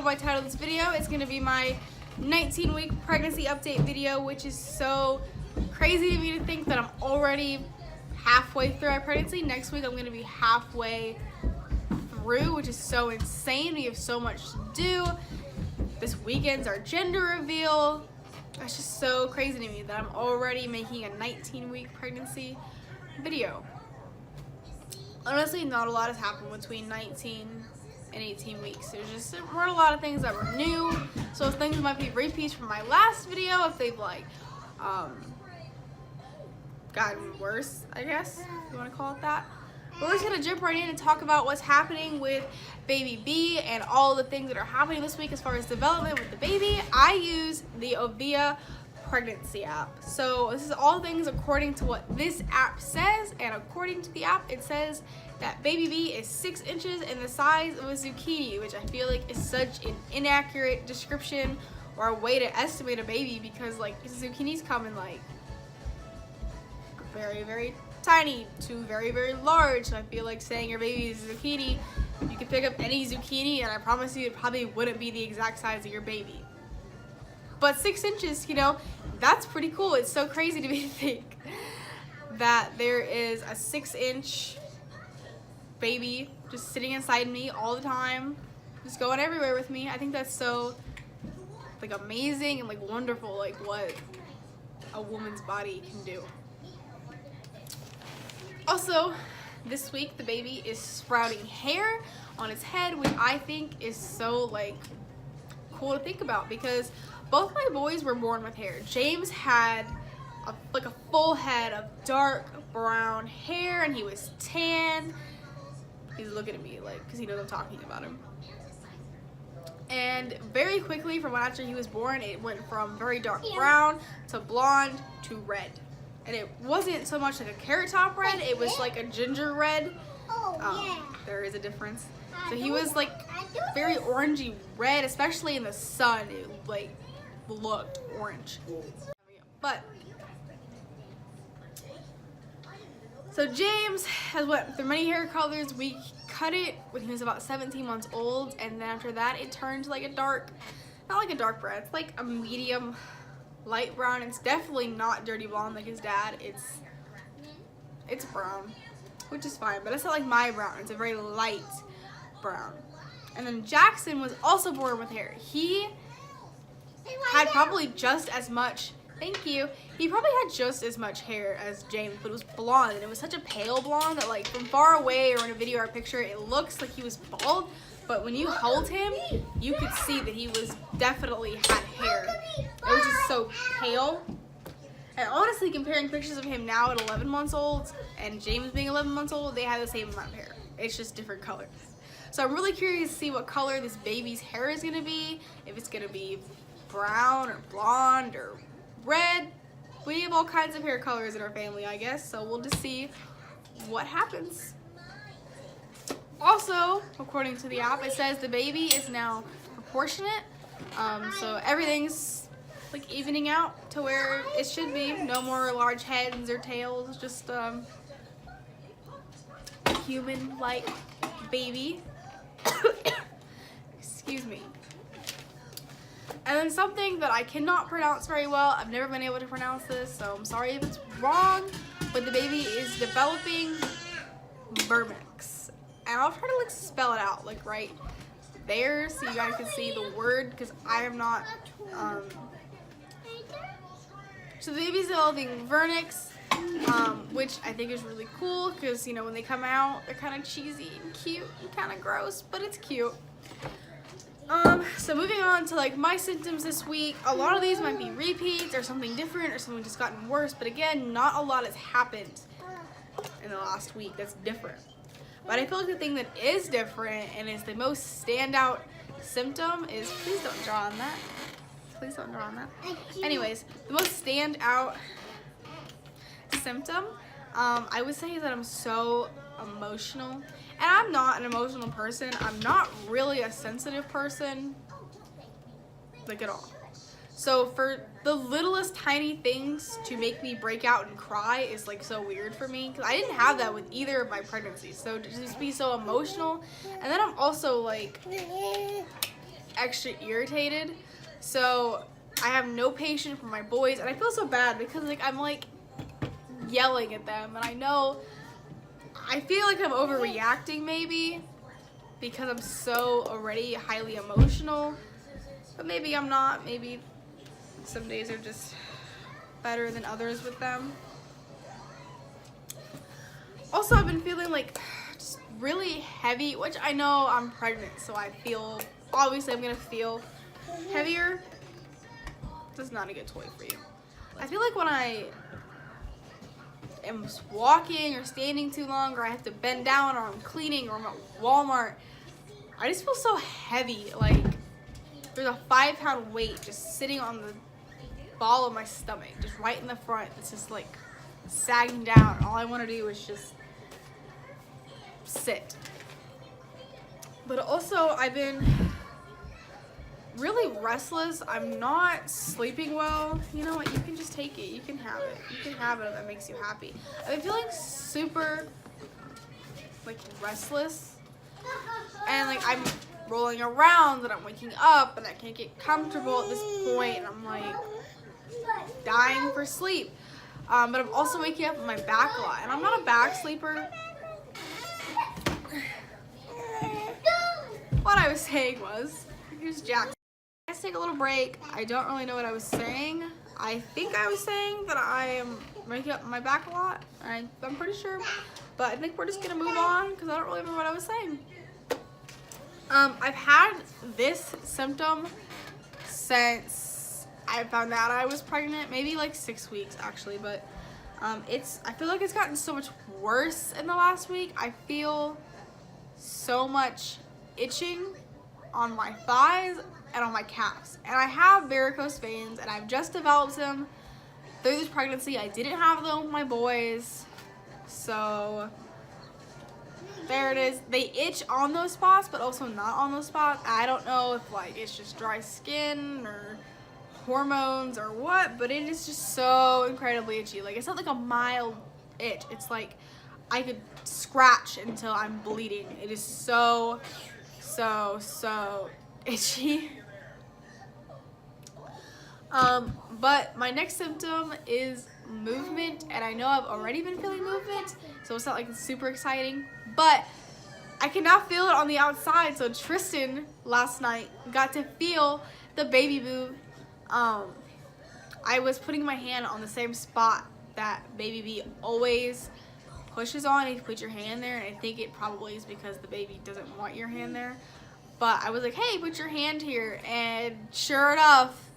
probably titled this video. It's gonna be my 19-week pregnancy update video, which is so crazy to me to think that I'm already halfway through my pregnancy. Next week I'm gonna be halfway through, which is so insane. We have so much to do. This weekend's our gender reveal. That's just so crazy to me that I'm already making a 19-week pregnancy video. Honestly, not a lot has happened between 19 and 18 weeks. There weren't a lot of things that were new, so things might be repeats from my last video if they've like gotten worse, I guess you want to call it that. But we're just gonna jump right in and talk about what's happening with baby B and all the things that are happening this week as far as development with the baby. I use the Ovia pregnancy app. So this is all things according to what this app says, and according to the app it says that baby B is 6 inches and the size of a zucchini, which I feel like is such an inaccurate description or a way to estimate a baby, because like zucchinis come in like very, very tiny to very, very large. And I feel like saying your baby is a zucchini, you could pick up any zucchini and I promise you it probably wouldn't be the exact size of your baby. But 6 inches, you know, that's pretty cool. It's so crazy to me to think that there is a 6-inch baby just sitting inside me all the time, just going everywhere with me. I think that's so like amazing and like wonderful, like what a woman's body can do. Also, this week the baby is sprouting hair on its head, which I think is so like cool to think about, because both my boys were born with hair. James had like a full head of dark brown hair and he was tan. He's looking at me like because he knows I'm talking about him. And very quickly from after he was born, it went from very dark brown to blonde to red. And it wasn't so much like a carrot top red, it was like a ginger red. There is a difference. So he was like very orangey red, especially in the sun. It like looked orange. But so James has went through many hair colors. We cut it when he was about 17 months old, and then after that it turned like a dark, not like a dark brown, it's like a medium light brown. It's definitely not dirty blonde like his dad. It's brown, which is fine, but it's not like my brown. It's a very light brown. And then Jackson was also born with hair. He had probably just as much, thank you, he probably had just as much hair as James, but it was blonde, and it was such a pale blonde that like from far away or in a video or a picture it looks like he was bald, but when you hold him you could see that he was definitely had hair. It was just so pale. And honestly, comparing pictures of him now at 11 months old and James being 11 months old, they have the same amount of hair. It's just different colors. So I'm really curious to see what color this baby's hair is gonna be. If it's gonna be brown or blonde or red. We have all kinds of hair colors in our family, I guess, so we'll just see what happens. Also, according to the app, it says the baby is now proportionate, so everything's like evening out to where it should be. No more large heads or tails, just a human-like baby. Excuse me. And then something that I cannot pronounce very well, I've never been able to pronounce this, so I'm sorry if it's wrong, but the baby is developing Burmix. And I'll try to like spell it out like right there so you guys can see the word, because I am not, so the baby's developing Vernix, which I think is really cool, because you know when they come out they're kind of cheesy and cute and kind of gross, but it's cute. So moving on to like my symptoms this week, a lot of these might be repeats or something different or something just gotten worse, but again, not a lot has happened in the last week that's different. But I feel like the thing that is different and is the most standout symptom is, please don't draw on that. Please don't draw on that. Anyways, the most standout symptom, I would say, is that I'm so emotional. And I'm not an emotional person. I'm not really a sensitive person, like at all. So for the littlest tiny things to make me break out and cry is like so weird for me, because I didn't have that with either of my pregnancies. So to just be so emotional, and then I'm also like extra irritated. So I have no patience for my boys, and I feel so bad because like I'm like yelling at them, and I feel like I'm overreacting maybe because I'm so already highly emotional, but maybe I'm not. Maybe some days are just better than others with them. Also, I've been feeling like just really heavy, which I know I'm pregnant, so I feel, obviously I'm gonna feel heavier. This is not a good toy for you. I feel like when I am walking or standing too long, or I have to bend down, or I'm cleaning, or I'm at Walmart, I just feel so heavy. Like there's a 5-pound weight just sitting on the ball of my stomach, just right in the front. It's just like sagging down. All I want to do is just sit. But also I've been really restless. I'm not sleeping well. You know what? You can just take it. You can have it. You can have it if that makes you happy. I've been feeling super like restless, and like I'm rolling around and I'm waking up and I can't get comfortable at this point, and I'm like dying for sleep. But I'm also waking up with my back a lot, and I'm not a back sleeper. What I was saying was, here's Jack. Let's take a little break. I don't really know what I was saying. I think I was saying that I am waking up my back a lot. I'm pretty sure, but I think we're just gonna move on because I don't really remember what I was saying. I've had this symptom since I found out I was pregnant, maybe like 6 weeks actually, but I feel like it's gotten so much worse in the last week. I feel so much itching on my thighs and on my calves, and I have varicose veins, and I've just developed them through this pregnancy. I didn't have them with my boys, so there it is. They itch on those spots, but also not on those spots. I don't know if like it's just dry skin or hormones or what, but it is just so incredibly itchy. Like it's not like a mild itch. It's like I could scratch until I'm bleeding. It is so itchy. But my next symptom is movement, and I know I've already been feeling movement, so it's not like it's super exciting, but I can now feel it on the outside. So Tristan last night got to feel the baby move. I was putting my hand on the same spot that baby B always pushes on. If you put your hand there, and I think it probably is because the baby doesn't want your hand there, but I was like, hey, put your hand here, and sure enough,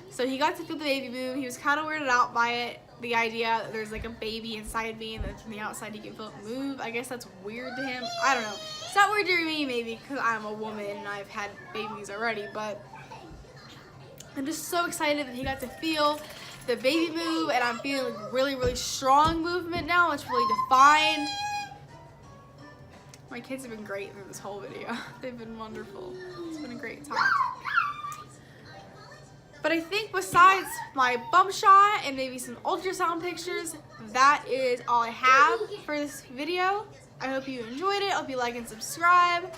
so he got to feel the baby move. He was kind of weirded out by it, the idea that there's like a baby inside me and that from the outside he can feel it move. I guess that's weird to him. I don't know. It's not weird to me maybe because I'm a woman and I've had babies already, but I'm just so excited that he got to feel the baby move, and I'm feeling really, really strong movement now. It's really defined. My kids have been great through this whole video. They've been wonderful. It's been a great time. But I think besides my bump shot and maybe some ultrasound pictures, that is all I have for this video. I hope you enjoyed it. I hope you like and subscribe.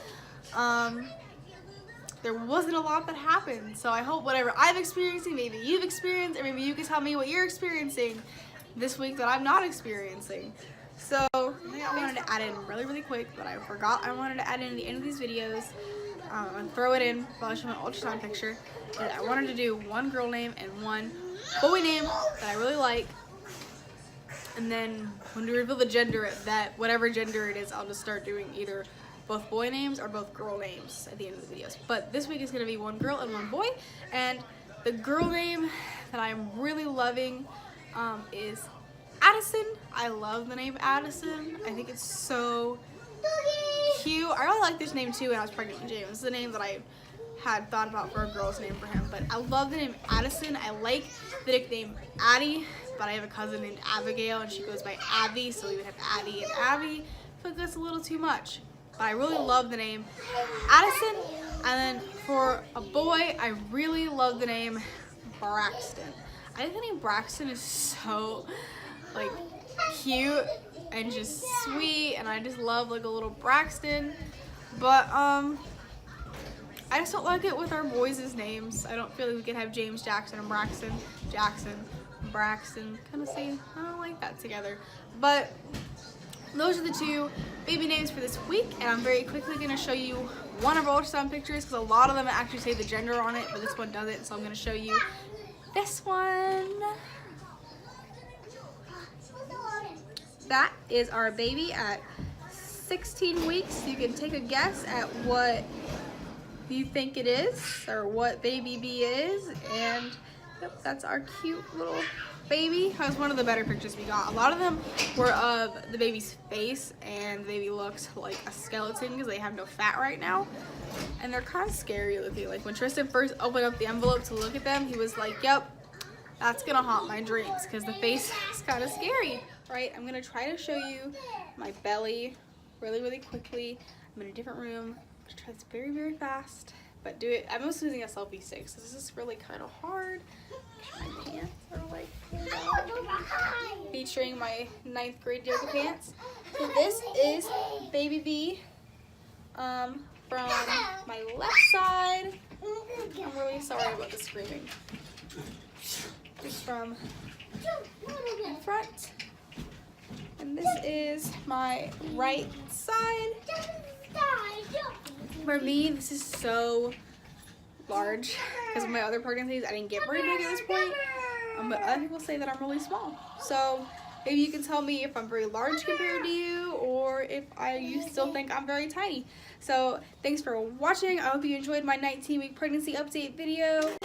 There wasn't a lot that happened, so I hope whatever I'm experiencing, maybe you've experienced, or maybe you can tell me what you're experiencing this week that I'm not experiencing. So I think I wanted to add in really, really quick, but I forgot I wanted to add in at the end of these videos. And throw it in while I show my ultrasound picture. And I wanted to do one girl name and one boy name that I really like. And then when we reveal the gender, that whatever gender it is, I'll just start doing either both boy names or both girl names at the end of the videos. But this week is going to be one girl and one boy. And the girl name that I'm really loving is Addison. I love the name Addison. I think it's so cute. I really like this name too when I was pregnant with James. This is the name that I had thought about for a girl's name for him, but I love the name Addison. I like the nickname Addie, but I have a cousin named Abigail and she goes by Abby, so we would have Addie and Abby. I feel like that's a little too much, but I really love the name Addison. And then for a boy, I really love the name Braxton. I think the name Braxton is so like cute and just sweet, and I just love like a little Braxton. But I just don't like it with our boys' names. I don't feel like we could have James, Jackson, and Braxton. Braxton. Kind of say, I don't like that together. But those are the 2 baby names for this week, and I'm very quickly going to show you one of our ultrasound pictures because a lot of them actually say the gender on it, but this one doesn't, so I'm going to show you this one. That is our baby at 16 weeks. You can take a guess at what you think it is or what baby B is, and yep, that's our cute little baby. That was one of the better pictures we got. A lot of them were of the baby's face, and the baby looks like a skeleton because they have no fat right now, and they're kind of scary looking. Like when Tristan first opened up the envelope to look at them, he was like, yep, that's gonna haunt my dreams because the face is kind of scary. Right, I'm gonna try to show you my belly really quickly. I'm in a different room. I'm gonna try this very fast, but do it. I'm also using a selfie stick, so this is really kind of hard. My pants are like featuring my 9th grade yoga pants. So this is baby B from my left side. I'm really sorry about the screaming. Just from the front. And this is my right side. For me, this is so large because of my other pregnancies. I didn't get very big at this point, but other people say that I'm really small. So maybe you can tell me if I'm very large compared to you, or if you still think I'm very tiny. So thanks for watching. I hope you enjoyed my 19-week pregnancy update video.